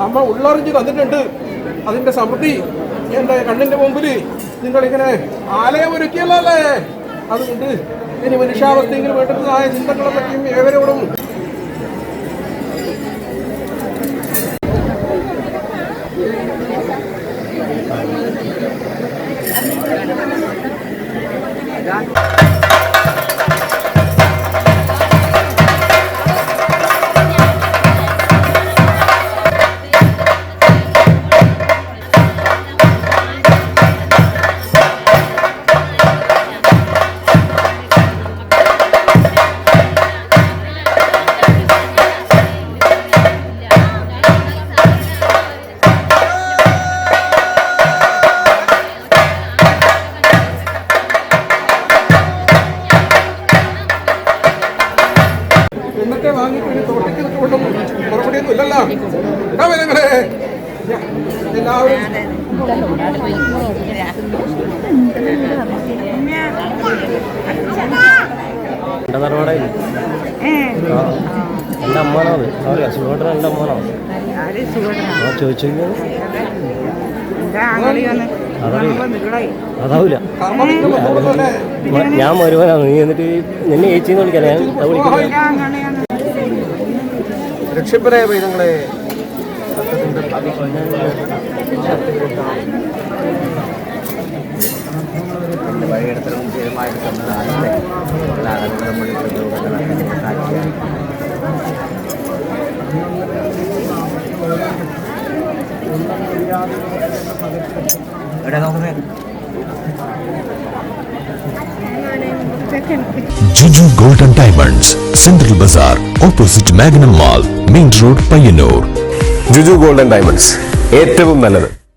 അമ്മ ഉള്ളറിഞ്ഞ് തന്നിട്ടുണ്ട്. അതിന്റെ സമൃദ്ധി എൻ്റെ കണ്ണിന്റെ മുമ്പിൽ നിങ്ങളിങ്ങനെ ആലയമൊരുക്കിയല്ലോ അല്ലേ. അതുകൊണ്ട് ഇനി മനുഷ്യാവസ്ഥയെങ്കിലും വേണ്ടതായ ചിന്തകളെ പറ്റിയും ഏവരോടും വാങ്ങിക്കൊണ്ട് തോട്ടയ്ക്ക് കൊണ്ടും പുറപ്പെടുകയൊന്നും ഇല്ലല്ലോ. ഉണ്ടാവേ നിങ്ങളെ എല്ലാവരും എൻ്റെ അമ്മാനാണ് അറിയാം. സുഖേട്ടൻ എൻ്റെ അമ്മാനാണ്. ചോദിച്ചു അതാവൂല. ഞാൻ വരുവാനാണ്. നീ എന്നിട്ട് നിന്നെ ചേച്ചിന്ന് വിളിക്കാൻ ഞാൻ രക്ഷപ്പെടായ പൈതങ്ങളെ Juju Gold and Diamonds, Central Bazaar, opposite Magnum Mall, Main Road, Payyanur. Juju Gold and Diamonds, ഏറ്റവും നല്ലത്.